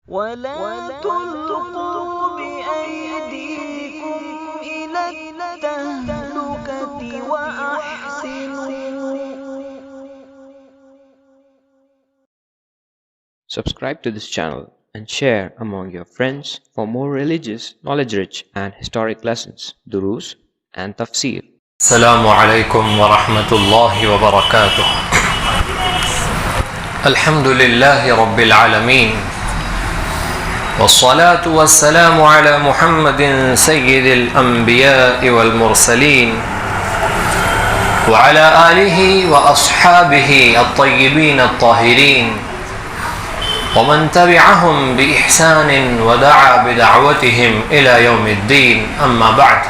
ولا تلقوا بأيديكم إلى التهلكة وأحسنوا. Subscribe to this channel and share among your friends for more religious, knowledge-rich and historic lessons, durus and tafsir. السلام عليكم ورحمة الله وبركاته. الحمد لله رب العالمين، والصلاة والسلام على محمد سيد الأنبياء والمرسلين وعلى آله وأصحابه الطيبين الطاهرين ومن تبعهم بإحسان ودعا بدعوتهم إلى يوم الدين. أما بعد،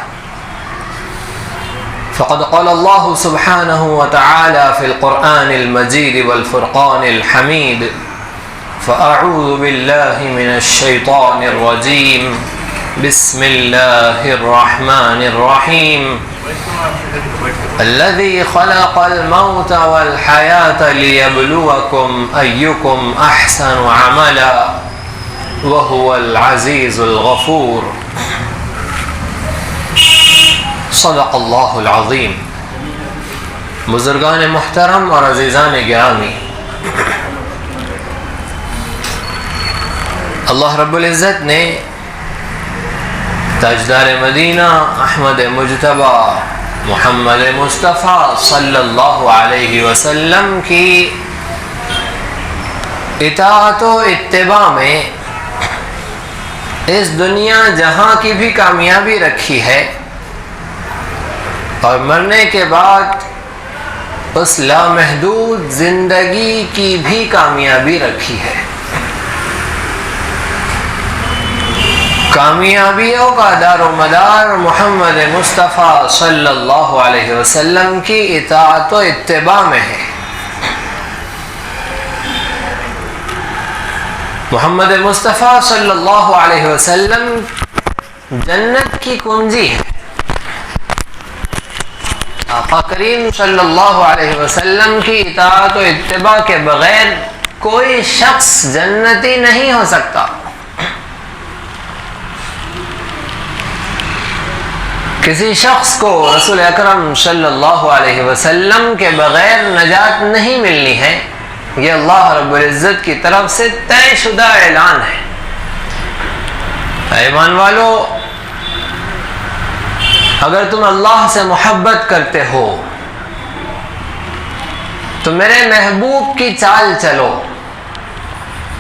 فقد قال الله سبحانه وتعالى في القرآن المجيد والفرقان الحميد: فأعوذ بالله من الشيطان الرجيم، بسم الله الرحمن الرحيم، الذي خلق الموت والحياة ليبلوكم أيكم أحسن عملا وهو العزيز الغفور. صدق اللہ العظیم. بزرگان محترم اور عزیزان گرامی، اللہ رب العزت نے تاجدار مدینہ احمد مجتبی محمد مصطفیٰ صلی اللہ علیہ وسلم کی اطاعت و اتباع میں اس دنیا جہاں کی بھی کامیابی رکھی ہے، اور مرنے کے بعد اس لامحدود زندگی کی بھی کامیابی رکھی ہے. کامیابیوں کا دار و مدار محمد مصطفیٰ صلی اللہ علیہ وسلم کی اطاعت و اتباع میں ہے. محمد مصطفیٰ صلی اللہ علیہ وسلم جنت کی کنجی ہے. آقا کریم صلی اللہ علیہ وسلم کی اطاعت و اتباع کے بغیر کوئی شخص جنتی نہیں ہو سکتا. کسی شخص کو رسول اکرم صلی اللہ علیہ وسلم کے بغیر نجات نہیں ملنی ہے. یہ اللہ رب العزت کی طرف سے طے شدہ اعلان ہے. ایمان والو، اگر تم اللہ سے محبت کرتے ہو تو میرے محبوب کی چال چلو.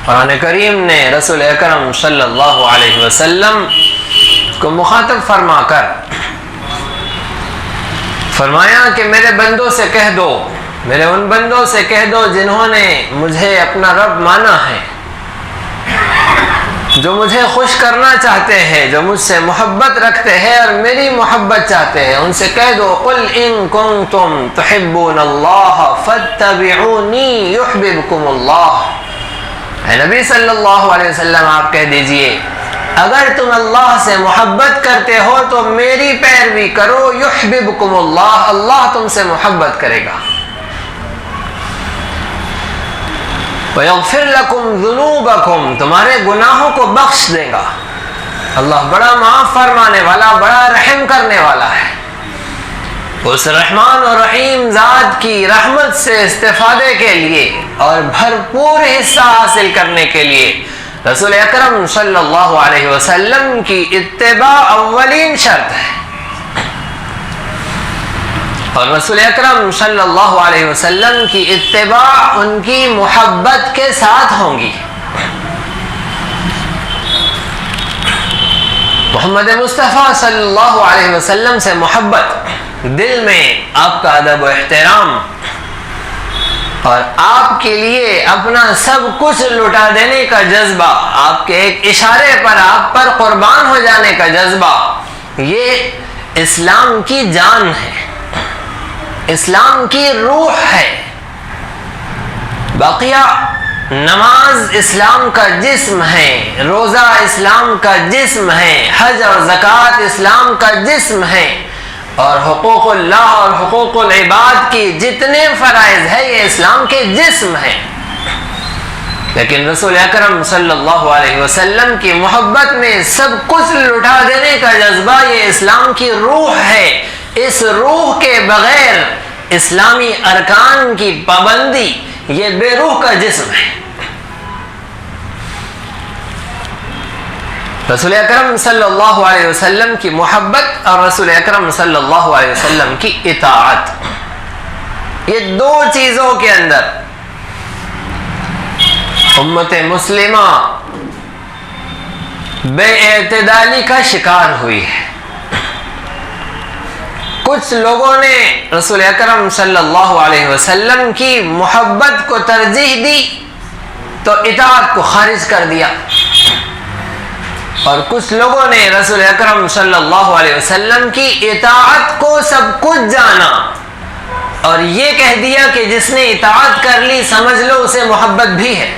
قرآن کریم نے رسول اکرم صلی اللہ علیہ وسلم کو مخاطب فرما کر فرمایا کہ میرے بندوں سے کہہ دو، میرے ان بندوں سے کہہ دو جنہوں نے مجھے اپنا رب مانا ہے، جو مجھے خوش کرنا چاہتے ہیں، جو مجھ سے محبت رکھتے ہیں اور میری محبت چاہتے ہیں، ان سے کہہ دو: قل ان کنتم تحبون اللہ فاتبعونی یحببکم اللہ. اے نبی صلی اللہ علیہ وسلم، آپ کہہ دیجئے اگر تم اللہ سے محبت کرتے ہو تو میری پیروی کرو، یحببکم اللہ، اللہ تم سے محبت کرے گا. وَيَغْفِرْ لَكُمْ ذُنُوبَكُمْ، تمہارے گناہوں کو بخش دے گا. اللہ بڑا معاف فرمانے والا، بڑا رحم کرنے والا ہے. اس رحمان اور رحیم ذات کی رحمت سے استفادے کے لیے اور بھرپور حصہ حاصل کرنے کے لیے رسول اکرم صلی اللہ علیہ وسلم کی اتباع اولین شرط ہے. اور رسول اکرم صلی اللہ علیہ وسلم کی اتباع ان کی محبت کے ساتھ ہوں گی. محمد مصطفیٰ صلی اللہ علیہ وسلم سے محبت، دل میں آپ کا ادب و احترام اور آپ کے لیے اپنا سب کچھ لٹا دینے کا جذبہ، آپ کے ایک اشارے پر آپ پر قربان ہو جانے کا جذبہ، یہ اسلام کی جان ہے، اسلام کی روح ہے. بقیہ نماز اسلام کا جسم ہے، روزہ اسلام کا جسم ہے، حج اور زکوٰۃ اسلام کا جسم ہے، اور حقوق اللہ اور حقوق العباد کی جتنے فرائض ہیں یہ اسلام کے جسم ہیں. لیکن رسول اکرم صلی اللہ علیہ وسلم کی محبت میں سب کچھ لٹا دینے کا جذبہ یہ اسلام کی روح ہے. اس روح کے بغیر اسلامی ارکان کی پابندی یہ بے روح کا جسم ہے. رسول اکرم صلی اللہ علیہ وسلم کی محبت اور رسول اکرم صلی اللہ علیہ وسلم کی اطاعت، یہ دو چیزوں کے اندر امت مسلمہ بے اعتدالی کا شکار ہوئی ہے. کچھ لوگوں نے رسول اکرم صلی اللہ علیہ وسلم کی محبت کو ترجیح دی تو اطاعت کو خارج کر دیا، اور کچھ لوگوں نے رسول اکرم صلی اللہ علیہ وسلم کی اطاعت کو سب کچھ جانا اور یہ کہہ دیا کہ جس نے اطاعت کر لی سمجھ لو اسے محبت بھی ہے.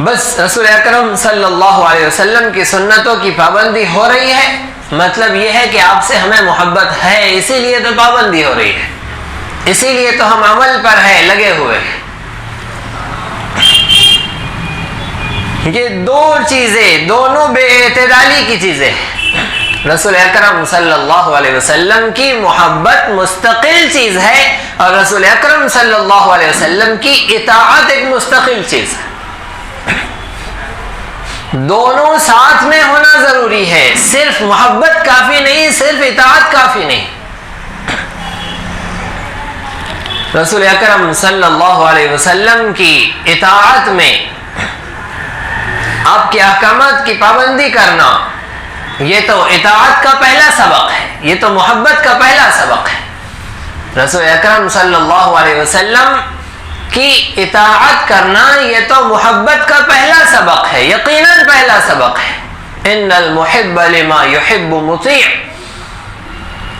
بس رسول اکرم صلی اللہ علیہ وسلم کی سنتوں کی پابندی ہو رہی ہے، مطلب یہ ہے کہ آپ سے ہمیں محبت ہے، اسی لیے تو پابندی ہو رہی ہے، اسی لیے تو ہم عمل پر ہے لگے ہوئے ہیں. یہ دو چیزیں دونوں بے اعتدالی کی چیزیں ہیں. رسول اکرم صلی اللہ علیہ وسلم کی محبت مستقل چیز ہے اور رسول اکرم صلی اللہ علیہ وسلم کی اطاعت ایک مستقل چیز ہے. دونوں ساتھ میں ہونا ضروری ہے، صرف محبت کافی نہیں، صرف اطاعت کافی نہیں. رسول اکرم صلی اللہ علیہ وسلم کی اطاعت میں آپ کے احکامات کی پابندی کرنا یہ تو اطاعت کا پہلا سبق ہے، یہ تو محبت کا پہلا سبق ہے. رسول اکرم صلی اللہ علیہ وسلم کی اطاعت کرنا یہ تو محبت کا پہلا سبق ہے، یقیناً پہلا سبق ہے. ان المحب لما يحب مطیع،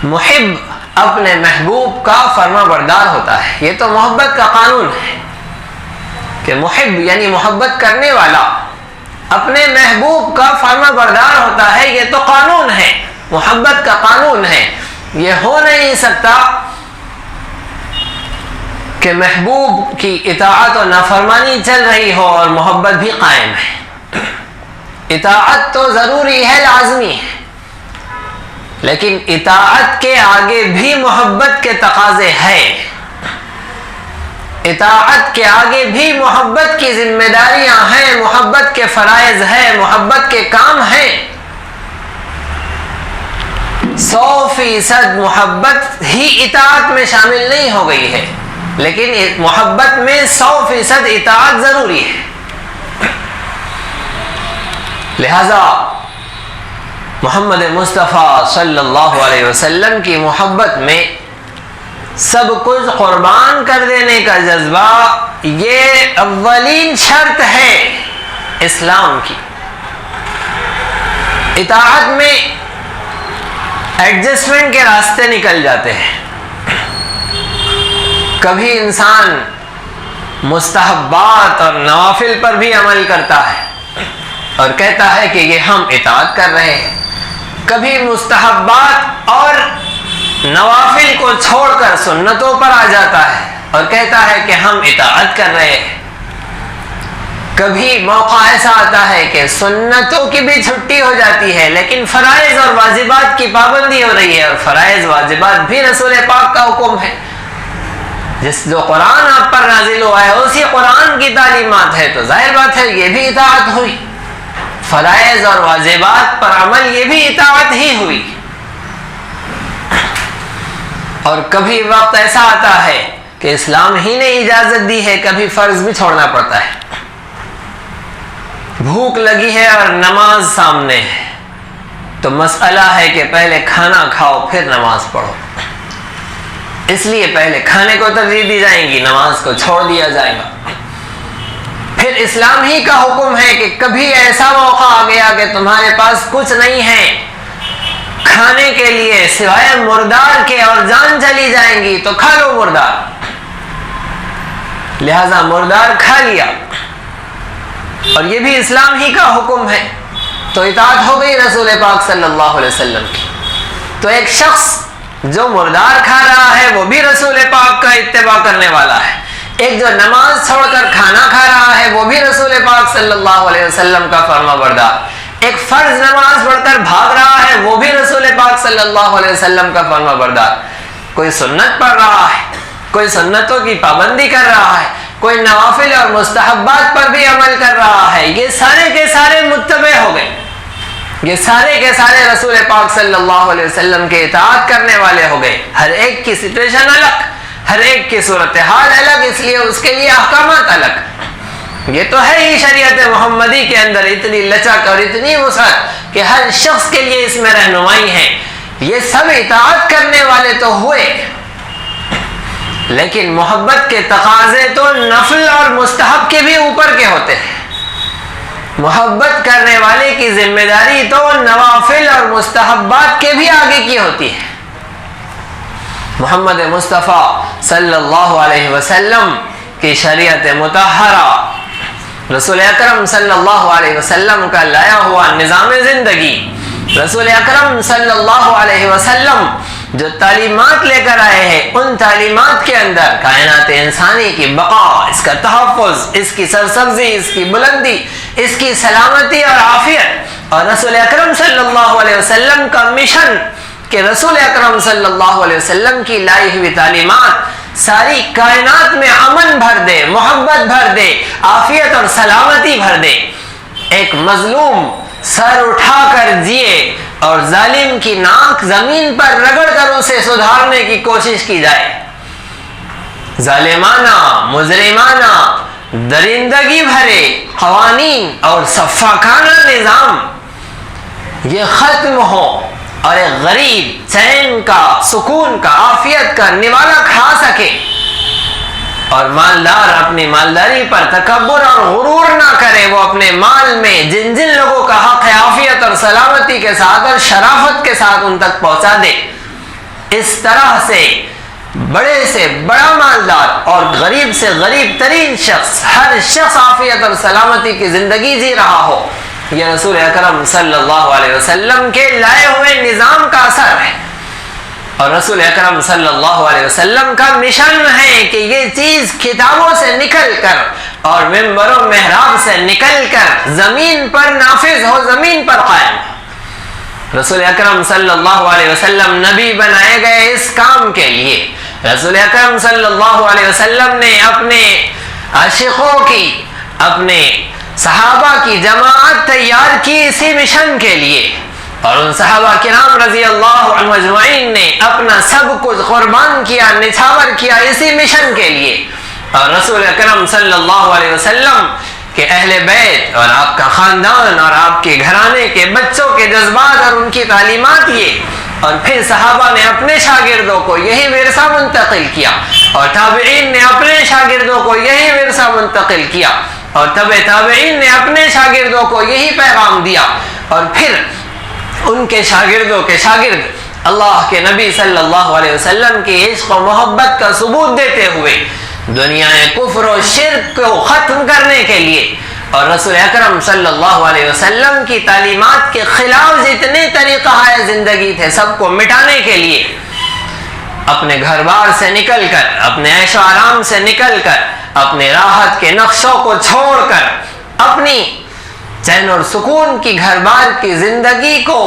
محب اپنے محبوب کا فرما بردار ہوتا ہے. یہ تو محبت کا قانون ہے کہ محب یعنی محبت کرنے والا اپنے محبوب کا فرما بردار ہوتا ہے. یہ تو قانون ہے، محبت کا قانون ہے. یہ ہو نہیں سکتا کہ محبوب کی اطاعت و نافرمانی چل رہی ہو اور محبت بھی قائم ہے. اطاعت تو ضروری ہے، لازمی ہے، لیکن اطاعت کے آگے بھی محبت کے تقاضے ہیں. اطاعت کے آگے بھی محبت کی ذمہ داریاں ہیں، محبت کے فرائض ہیں، محبت کے کام ہیں. 100% محبت ہی اطاعت میں شامل نہیں ہو گئی ہے، لیکن محبت میں 100% اطاعت ضروری ہے. لہذا محمد مصطفیٰ صلی اللہ علیہ وسلم کی محبت میں سب کچھ قربان کر دینے کا جذبہ یہ اولین شرط ہے اسلام کی. اطاعت میں ایڈجسٹمنٹ کے راستے نکل جاتے ہیں. کبھی انسان مستحبات اور نوافل پر بھی عمل کرتا ہے اور کہتا ہے کہ یہ ہم اطاعت کر رہے ہیں. کبھی مستحبات اور نوافل کو چھوڑ کر سنتوں پر آ جاتا ہے اور کہتا ہے کہ ہم اطاعت کر رہے ہیں. کبھی موقع ایسا آتا ہے کہ سنتوں کی بھی چھٹی ہو جاتی ہے لیکن فرائض اور واجبات کی پابندی ہو رہی ہے، اور فرائض واجبات بھی رسول پاک کا حکم ہے. جو قرآن آپ پر نازل ہوا ہے اسی قرآن کی تعلیمات ہے، تو ظاہر بات ہے یہ بھی اطاعت ہوئی. فرائض اور واجبات پر عمل یہ بھی اطاعت ہی ہوئی. اور کبھی وقت ایسا آتا ہے کہ اسلام ہی نے اجازت دی ہے، کبھی فرض بھی چھوڑنا پڑتا ہے. بھوک لگی ہے اور نماز سامنے ہے تو مسئلہ ہے کہ پہلے کھانا کھاؤ پھر نماز پڑھو. اس لیے پہلے کھانے کو ترجیح دی جائے گی، نماز کو چھوڑ دیا جائے گا. پھر اسلام ہی کا حکم ہے کہ کبھی ایسا موقع آ گیا کہ تمہارے پاس کچھ نہیں ہے کھانے کے لیے سوائے مردار کے اور جان چلی جائیں گی تو کھا لو مردار. لہذا مردار کھا لیا، اور یہ بھی اسلام ہی کا حکم ہے، تو اطاعت ہو گئی رسول پاک صلی اللہ علیہ وسلم کی. تو ایک شخص جو مردار کھا رہا ہے وہ بھی رسول پاک کا اتباع کرنے والا ہے. ایک جو نماز چھوڑ کر کھانا کھا رہا ہے وہ بھی رسول پاک صلی اللہ علیہ وسلم کا فرما بردار، ایک فرض نماز پڑھ کر بھاگ رہا ہے وہ بھی رسول پاک صلی اللہ علیہ وسلم کا فرما بردار، کوئی سنت پڑھ رہا ہے، کوئی سنتوں کی پابندی کر رہا ہے، کوئی نوافل اور مستحبات پر بھی عمل کر رہا ہے، یہ سارے کے سارے متبع ہو گئے، یہ سارے کے سارے رسول پاک صلی اللہ علیہ وسلم کے اطاعت کرنے والے ہو گئے۔ ہر ایک کی سچویشن الگ، ہر ایک کی صورتحال الگ، اس لیے اس کے لیے احکامات الگ۔ یہ تو ہے ہی شریعت محمدی کے اندر اتنی لچک اور اتنی وسعت کہ ہر شخص کے لیے اس میں رہنمائی ہے۔ یہ سب اطاعت کرنے والے تو ہوئے، لیکن محبت کے تقاضے تو نفل اور مستحب کے بھی اوپر کے ہوتے ہیں۔ محبت کرنے والے کی ذمہ داری تو نوافل اور مستحبات کے بھی آگے کی ہوتی ہے۔ محمد مصطفیٰ صلی اللہ علیہ وسلم کی شریعت مطہرہ، رسول اکرم صلی اللہ علیہ وسلم کا لایا ہوا نظام زندگی، رسول اکرم صلی اللہ علیہ وسلم جو تعلیمات لے کر آئے ہیں، ان تعلیمات کے اندر کائنات انسانی کی بقا، اس کا تحفظ، اس کی سرسبزی، اس کی بلندی، اس کی سلامتی اور عافیت، اور رسول اکرم صلی اللہ علیہ وسلم کا مشن کہ رسول اکرم صلی اللہ علیہ وسلم کی لائی ہوئی تعلیمات ساری کائنات میں امن بھر دے، محبت بھر دے، عافیت اور سلامتی بھر دے۔ ایک مظلوم سر اٹھا کر جیے اور ظالم کی ناک زمین پر رگڑ کر اسے سدھارنے کی کوشش کی جائے۔ ظالمانہ، مجرمانہ، درندگی بھرے قوانین اور سفاکانہ نظام یہ ختم ہو اور ایک غریب چین کا، سکون کا، عافیت کا نوالا کھا سکے، اور مالدار اپنی مالداری پر تکبر اور غرور نہ کرے، وہ اپنے مال میں جن جن لوگوں کا حق ہے عافیت اور سلامتی کے ساتھ اور شرافت کے ساتھ ان تک پہنچا دے۔ اس طرح سے بڑا مالدار اور غریب سے غریب ترین شخص، ہر شخص عافیت اور سلامتی کی زندگی جی رہا ہو، یہ رسول اکرم صلی اللہ علیہ وسلم کے لائے ہوئے نظام کا اثر ہے۔ اور رسول اکرم صلی اللہ علیہ وسلم کا مشن ہے کہ یہ چیز کتابوں سے نکل کر اور منبر و محراب سے نکل کر زمین پر نافذ ہو، زمین پر قائم ہو۔ رسول اکرم صلی اللہ علیہ وسلم نبی بنائے گئے اس کام کے لیے۔ رسول اکرم صلی اللہ علیہ وسلم نے اپنے عاشقوں کی، اپنے صحابہ کی جماعت تیار کی اسی مشن کے لیے، اور ان صحابہ کرام رضی اللہ عنہم اجمعین نے اپنا سب کچھ قربان کیا، نچھاور کیا اسی مشن کے لیے۔ اور رسول اکرم صلی اللہ علیہ وسلم کہ اہل بیت اور آپ کا خاندان اور آپ کے گھرانے کے بچوں کے جذبات اور ان کی تعلیمات یہ، اور پھر صحابہ نے اپنے شاگردوں کو یہی ورثہ منتقل کیا، اور تابعین نے اپنے شاگردوں کو یہی ورثہ منتقل کیا، اور تابعین نے اپنے شاگردوں کو یہی پیغام دیا، اور پھر ان کے شاگردوں کے شاگرد اللہ کے نبی صلی اللہ علیہ وسلم کی عشق و محبت کا ثبوت دیتے ہوئے دنیا کفر و شرک کو ختم کرنے کے لیے، اور رسول اکرم صلی اللہ علیہ وسلم کی تعلیمات کے خلاف جتنے طریقہ زندگی تھے سب کو مٹانے کے لیے اپنے گھر بار سے نکل کر، اپنے عیش و آرام سے نکل کر، اپنے راحت کے نقشوں کو چھوڑ کر، اپنی چین اور سکون کی گھر بار کی زندگی کو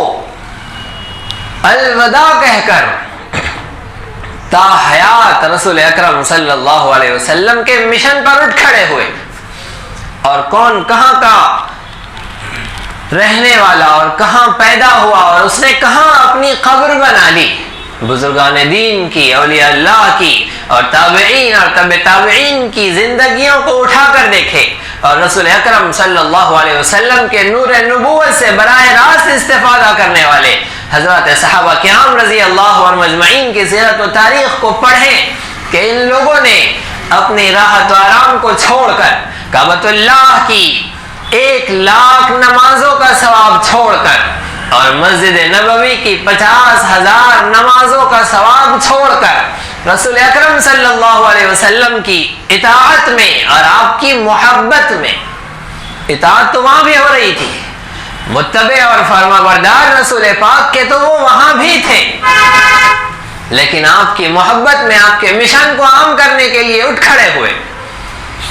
الوداع کہہ کر تا حیات رسول اکرم صلی اللہ علیہ وسلم کے مشن پر اٹھ کھڑے ہوئے۔ اور کون کہاں کا رہنے والا اور کہاں پیدا ہوا اور اس نے کہاں اپنی قبر بنا لی، بزرگان دین کی، اولیاء اللہ کی، اور تابعین اور تبع تابعین کی زندگیوں کو اٹھا کر دیکھے، اور رسول اکرم صلی اللہ علیہ وسلم کے نور نبوت سے براہ راست استفادہ کرنے والے حضرات صحابہ کرام رضی اللہ عنہم اجمعین کی سیرت و تاریخ کو پڑھیں کہ ان لوگوں نے اپنی راحت و آرام کو چھوڑ کر کعبۃ اللہ کی 1,00,000 نمازوں کا ثواب چھوڑ کر اور مسجد نبوی کی 50,000 نمازوں کا ثواب چھوڑ کر رسول اکرم صلی اللہ علیہ وسلم کی اطاعت میں اور آپ کی محبت میں، اطاعت تو وہاں بھی ہو رہی تھی، متبع اور فرما بردار رسول پاک کے تو وہ وہاں بھی تھے، لیکن آپ کی محبت میں آپ کے مشن کو عام کرنے کے لیے اٹھ کھڑے ہوئے،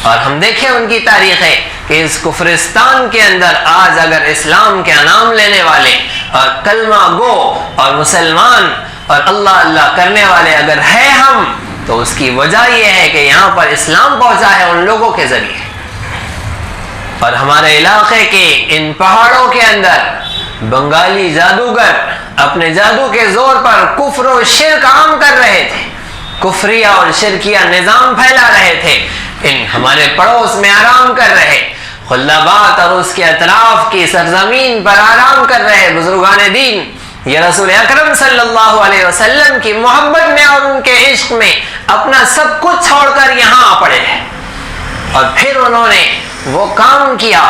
اور ہم دیکھیں ان کی تاریخیں کہ اس کفرستان کے اندر آج اگر اسلام کے نام لینے والے اور کلمہ گو اور مسلمان اور اللہ اللہ کرنے والے اگر ہیں ہم، تو اس کی وجہ یہ ہے کہ یہاں پر اسلام پہنچا ہے ان لوگوں کے ذریعے. اور ہمارے علاقے کے ان پہاڑوں کے اندر بنگالی جادوگر اپنے جادو کے زور پر کفر و شرک عام کر رہے تھے، کفریہ اور شرکیہ نظام پھیلا رہے تھے. ان ہمارے پڑوس میں آرام کر رہے، خلابات اور اس کے اطراف کی سرزمین پر آرام کر رہے بزرگان دین، یہ رسول اکرم صلی اللہ علیہ وسلم کی محبت میں اور ان کے عشق میں اپنا سب کچھ چھوڑ کر یہاں آ پڑے ہیں. اور پھر انہوں نے وہ کام کیا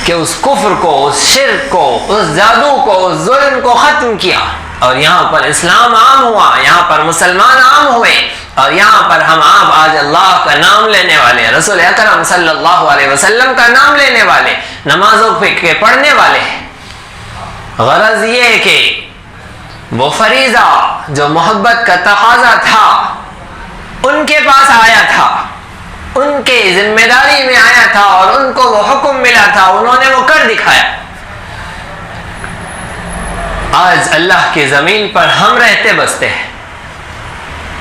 کہ اس کفر کو، اس شرک کو، اس جادو کو، اس ظلم کو ختم کیا، اور یہاں پر اسلام عام ہوا، یہاں پر مسلمان عام ہوئے، اور یہاں پر ہم آپ آج اللہ کا نام لینے والے، رسول اکرم صلی اللہ علیہ وسلم کا نام لینے والے، نمازوں کے پڑھنے والے ہیں. غرض یہ کہ وہ فریضہ جو محبت کا تقاضا تھا ان کے پاس آیا تھا، ان کے ذمہ داری میں آیا تھا، اور ان کو وہ حکم ملا تھا، انہوں نے وہ کر دکھایا. آج اللہ کی زمین پر ہم رہتے بستے ہیں،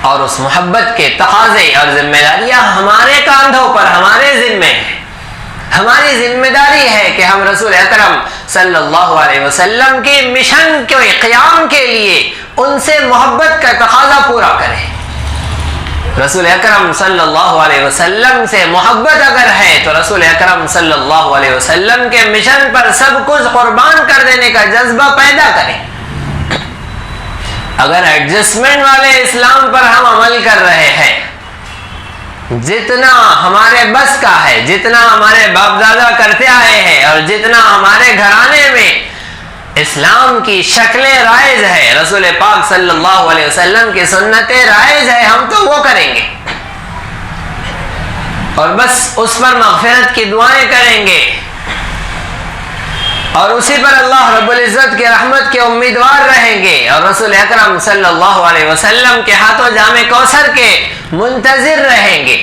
اور اس محبت کے تقاضے اور ذمہ داریاں ہمارے کاندھوں پر، ہمارے ذمے ہیں. ہماری ذمہ داری ہے کہ ہم رسول اکرم صلی اللہ علیہ وسلم کے مشن کے قیام کے لیے ان سے محبت کا تقاضا پورا کریں. رسول اکرم صلی اللہ علیہ وسلم سے محبت اگر ہے تو رسول اکرم صلی اللہ علیہ وسلم کے مشن پر سب کچھ قربان کر دینے کا جذبہ پیدا کریں. اگر ایڈجسٹمنٹ والے اسلام پر ہم عمل کر رہے ہیں، جتنا ہمارے بس کا ہے، جتنا ہمارے باپ دادا کرتے آئے ہیں، اور جتنا ہمارے گھرانے میں اسلام کی شکلیں رائج ہے، رسول پاک صلی اللہ علیہ وسلم کی سنتیں رائج ہے، ہم تو وہ کریں گے، اور بس اس پر مغفرت کی دعائیں کریں گے، اور اسی پر اللہ رب العزت کی رحمت کے امیدوار رہیں گے، اور رسول اکرم صلی اللہ علیہ وسلم کے ہاتھوں جام کوثر کے منتظر رہیں گے.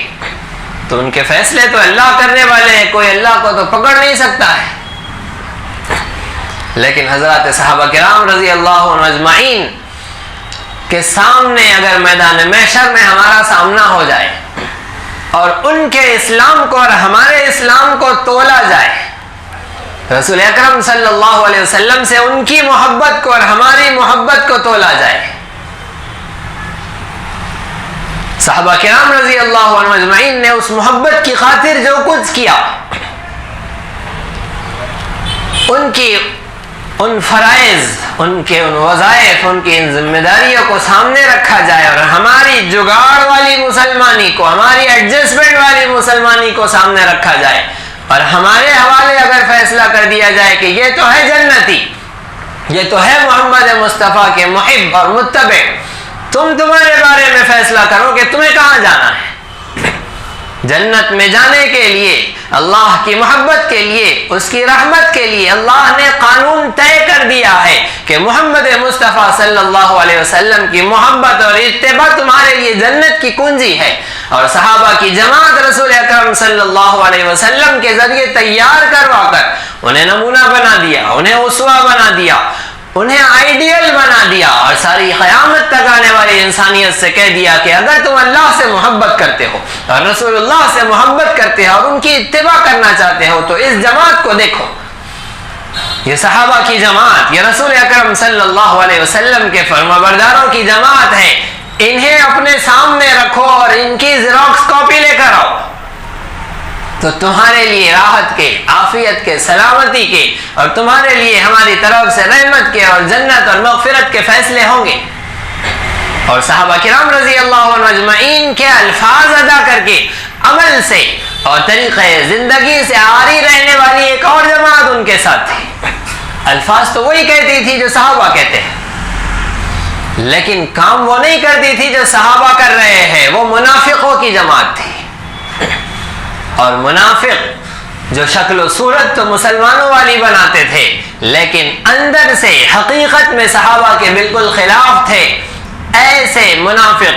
تو ان کے فیصلے تو اللہ کرنے والے ہیں، کوئی اللہ کو تو پکڑ نہیں سکتا ہے. لیکن حضرات صحابہ کرام رضی اللہ عنہ اجمعین کے سامنے اگر میدان محشر میں ہمارا سامنا ہو جائے اور ان کے اسلام کو اور ہمارے اسلام کو تولا جائے، رسول اکرم صلی اللہ علیہ وسلم سے ان کی محبت کو اور ہماری محبت کو تولا جائے، صحابہ کرام رضی اللہ عنہ اجمعین نے اس محبت کی خاطر جو کچھ کیا، ان کی ان فرائض، ان کے ان وظائف، ان کی ان ذمہ داریوں کو سامنے رکھا جائے، اور ہماری جگاڑ والی مسلمانی کو، ہماری ایڈجسٹمنٹ والی مسلمانی کو سامنے رکھا جائے، اور ہمارے حوالے اگر فیصلہ کر دیا جائے کہ یہ تو ہے جنتی، یہ تو ہے محمد مصطفیٰ کے محب اور متبع، تمہارے بارے میں فیصلہ کرو کہ تمہیں کہاں جانا ہے. جنت میں جانے کے لیے، اللہ کی محبت کے لیے، اس کی رحمت کے لیے اللہ نے قانون طے کر دیا ہے کہ محمد مصطفیٰ صلی اللہ علیہ وسلم کی محبت اور اتباع تمہارے لیے جنت کی کنجی ہے. اور صحابہ کی جماعت رسول اکرم صلی اللہ علیہ وسلم کے ذریعے تیار کروا کر انہیں نمونہ بنا دیا، انہیں اسوہ بنا دیا، انہیں آئیڈیل بنا دیا، اور ساری قیامت تک آنے والی انسانیت سے کہہ دیا کہ اگر تم اللہ سے محبت کرتے ہو اور رسول اللہ سے محبت کرتے ہو اور ان کی اتباع کرنا چاہتے ہو تو اس جماعت کو دیکھو. یہ صحابہ کی جماعت، یہ رسول اکرم صلی اللہ علیہ وسلم کے فرمانبرداروں کی جماعت ہے، انہیں اپنے سامنے رکھو اور ان کی زیروکس کاپی لے کر آؤ، تو تمہارے لیے راحت کے، عافیت کے، سلامتی کے، اور تمہارے لیے ہماری طرف سے رحمت کے اور جنت اور مغفرت کے فیصلے ہوں گے. اور صحابہ کرام رضی اللہ عنہ اجمعین کے الفاظ ادا کر کے عمل سے اور طریقے زندگی سے عاری رہنے والی ایک اور جماعت ان کے ساتھ تھی. الفاظ تو وہی کہتی تھی جو صحابہ کہتے ہیں، لیکن کام وہ نہیں کرتی تھی جو صحابہ کر رہے ہیں. وہ منافقوں کی جماعت تھی، اور منافق جو شکل و صورت تو مسلمانوں والی بناتے تھے لیکن اندر سے حقیقت میں صحابہ کے بالکل خلاف تھے. ایسے منافق